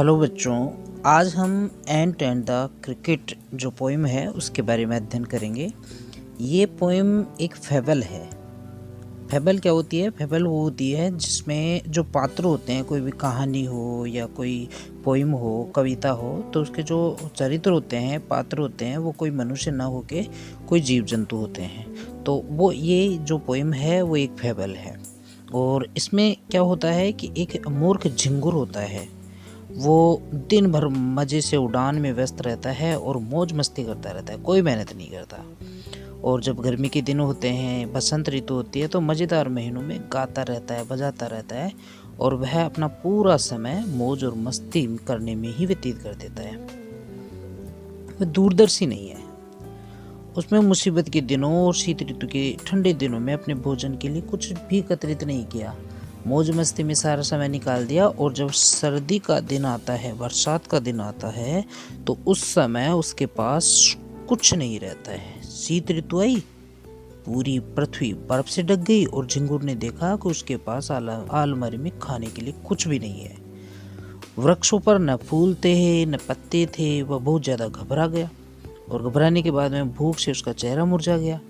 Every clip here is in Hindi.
हेलो बच्चों, आज हम एंट एंड द क्रिकेट जो पोइम है उसके बारे में अध्ययन करेंगे। ये पोइम एक फेबल है। फेबल क्या होती है? फेबल वो होती है जिसमें जो पात्र होते हैं, कोई भी कहानी हो या कोई पोइम हो, कविता हो, तो उसके जो चरित्र होते हैं, पात्र होते हैं, वो कोई मनुष्य ना होके कोई जीव जंतु होते हैं। तो वो ये जो पोइम है वो एक फेबल है। और इसमें क्या होता है कि एक मूर्ख झिंगुर होता है। वो दिन भर मज़े से उड़ान में व्यस्त रहता है और मौज मस्ती करता रहता है, कोई मेहनत नहीं करता। और जब गर्मी के दिन होते हैं, बसंत ऋतु होती है, तो मज़ेदार महीनों में गाता रहता है, बजाता रहता है और वह अपना पूरा समय मौज और मस्ती करने में ही व्यतीत कर देता है। वह दूरदर्शी नहीं है। उसमें मुसीबत के दिनों और शीत ऋतु के ठंडे दिनों में अपने भोजन के लिए कुछ भी एकत्रित नहीं किया, मौज मस्ती में सारा समय निकाल दिया। और जब सर्दी का दिन आता है, बरसात का दिन आता है, तो उस समय उसके पास कुछ नहीं रहता है। शीत ऋतु आई, पूरी पृथ्वी बर्फ से ढक गई और झिंगुर ने देखा कि उसके पास अलमारी में खाने के लिए कुछ भी नहीं है। वृक्षों पर न फूल थे न पत्ते थे। वह बहुत ज़्यादा घबरा गया और घबराने के बाद में भूख से उसका चेहरा मुरझा गया।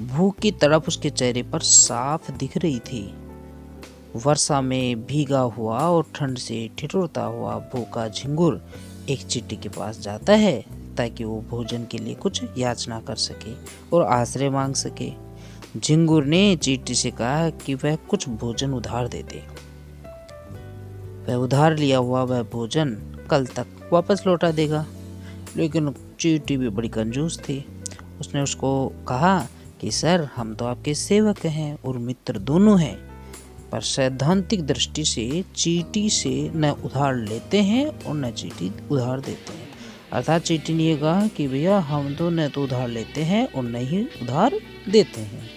भूख की तड़प उसके चेहरे पर साफ दिख रही थी। वर्षा में भीगा हुआ और ठंड से ठिठुरता हुआ भूखा झिंगुर एक चींटी के पास जाता है ताकि वो भोजन के लिए कुछ याचना कर सके और आश्रय मांग सके। झिंगुर ने चींटी से कहा कि वह कुछ भोजन उधार दे दे। वह उधार लिया हुआ वह भोजन कल तक वापस लौटा देगा। लेकिन चींटी भी बड़ी कंजूस थी। उसने उसको कहा कि सर, हम तो आपके सेवक हैं और मित्र दोनों हैं, पर सैद्धांतिक दृष्टि से चींटी से न उधार लेते हैं और न चींटी उधार देते हैं। अर्थात चींटी ने ये कहा कि भैया, हम तो न तो उधार लेते हैं और न ही उधार देते हैं।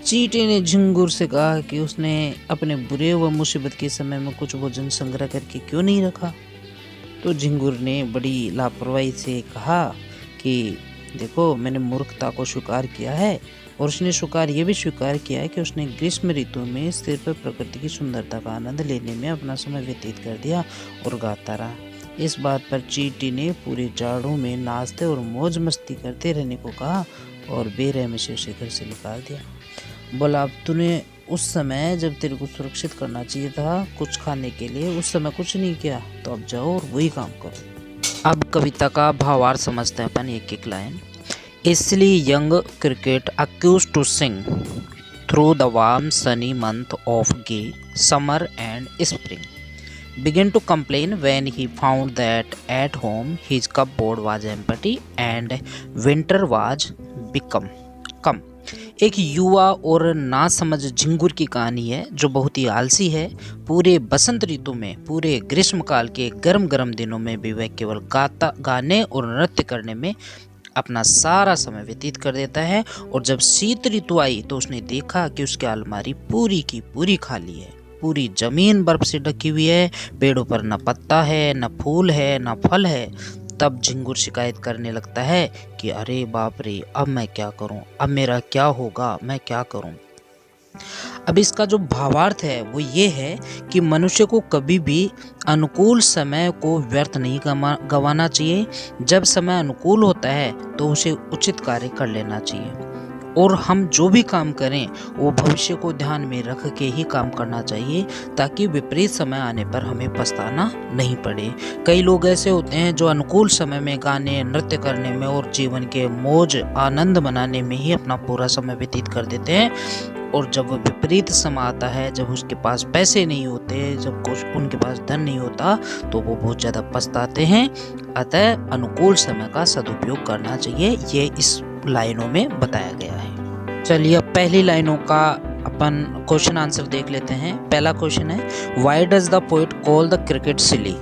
चींटी ने झिंगुर से कहा कि उसने अपने बुरे व मुसीबत के समय में कुछ भोजन संग्रह करके क्यों नहीं रखा। तो झिंगुर ने बड़ी लापरवाही से कहा कि देखो, मैंने मूर्खता को स्वीकार किया है। और उसने ये भी स्वीकार किया है कि उसने ग्रीष्म ऋतु में सिर पर प्रकृति की सुंदरता का आनंद लेने में अपना समय व्यतीत कर दिया और गाता रहा। इस बात पर चींटी ने पूरे जाड़ों में नाचते और मौज मस्ती करते रहने को कहा और बेरहमी से उसे घर से निकाल दिया। बोला, अब तूने उस समय जब तेरे को सुरक्षित करना चाहिए था कुछ खाने के लिए, उस समय कुछ नहीं किया, तो अब जाओ और वही काम करो। अब कविता का भावार्थ समझते हैं अपन एक एक line. Easily young cricket accused to sing through the warm sunny month of gay summer and spring began to complain when he found that at home his cupboard was empty and winter was become come। एक युवा और नासमझ झिंगुर की कहानी है जो बहुत ही आलसी है। पूरे बसंत ऋतु में, पूरे ग्रीष्मकाल के गर्म गर्म दिनों में भी वह केवल गाने और नृत्य करने में अपना सारा समय व्यतीत कर देता है। और जब शीत ऋतु आई तो उसने देखा कि उसकी अलमारी पूरी की पूरी खाली है। पूरी जमीन बर्फ से ढकी हुई है, पेड़ों पर न पत्ता है, न फूल है, न फल है। तब झिंगुर शिकायत करने लगता है कि अरे बाप रे, अब मैं क्या करूं, अब मेरा क्या होगा, मैं क्या करूं। अब इसका जो भावार्थ है वो ये है कि मनुष्य को कभी भी अनुकूल समय को व्यर्थ नहीं गंवाना चाहिए। जब समय अनुकूल होता है तो उसे उचित कार्य कर लेना चाहिए। और हम जो भी काम करें वो भविष्य को ध्यान में रख के ही काम करना चाहिए, ताकि विपरीत समय आने पर हमें पछताना नहीं पड़े। कई लोग ऐसे होते हैं जो अनुकूल समय में गाने, नृत्य करने में और जीवन के मौज आनंद मनाने में ही अपना पूरा समय व्यतीत कर देते हैं। और जब विपरीत समय आता है, जब उसके पास पैसे नहीं होते, जब कुछ उनके पास धन नहीं होता, तो वो बहुत ज़्यादा पछताते हैं। अतः अनुकूल समय का सदुपयोग करना चाहिए, ये इस लाइनों में बताया गया है। चलिए अब पहली लाइनों का अपन क्वेश्चन आंसर देख लेते हैं। पहला क्वेश्चन है, why does the poet call the cricket silly?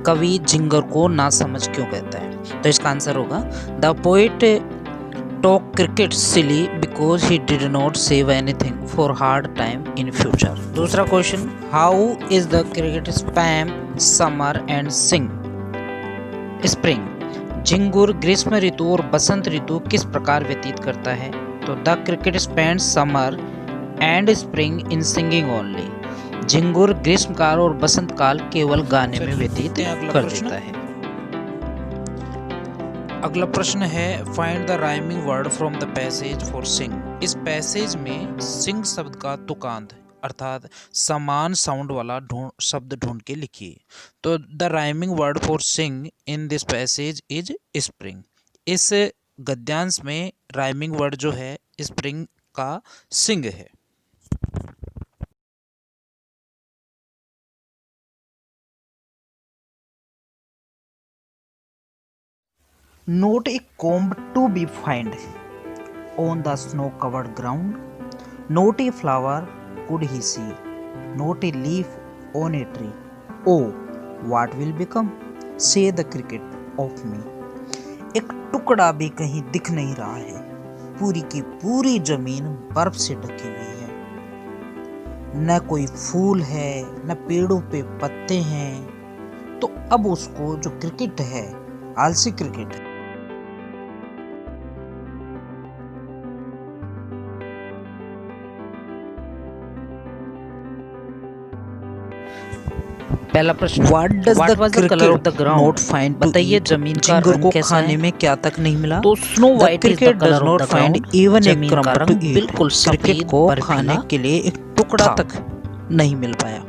कवि झिंगुर को ना समझ क्यों कहता है? तो इसका आंसर होगा, the poet talk cricket silly because he did not save anything for hard time in future। दूसरा question, how is the cricket spam summer and sing spring? झिंगुर ग्रीष्म ऋतु और बसंत ऋतु किस प्रकार व्यतीत करता है? तो the cricket spends summer and spring in singing only। झिंगुर ग्रीष्मकाल और बसंत काल केवल गाने में व्यतीत कर देता है। अगला प्रश्न है find the rhyming word from the passage for sing. इस पैसेज में सिंग शब्द का तुकांत अर्थात समान साउंड वाला शब्द ढूंढ के लिखिए। तो the rhyming word for sing in this passage is spring. इस गद्यांश में राइमिंग वर्ड जो है स्प्रिंग का सिंग है। Not a comb to be found on the snow-covered ground. Not a flower could he see. Not a leaf on a tree. Oh, what will become? Say the cricket of me. एक टुकड़ा भी कहीं दिख नहीं रहा है। पूरी की पूरी जमीन बर्फ से ढकी हुई है। न कोई फूल है, न पेड़ों पे पत्ते हैं। तो अब उसको जो क्रिकेट है, आलसी क्रिकेट है। पहला प्रश्न, what does the colour of the ground not find? बताइए जमीन का रंग कैसा खाने है? में क्या तक नहीं मिला? तो snow white is the colour of the find ground. Even a जमीन क्रम्ब का टू रंग ईट। बिल्कुल क्रिकेट सफेद को बर्फीला खाने के लिए एक टुकड़ा था। तक नहीं मिल पाया।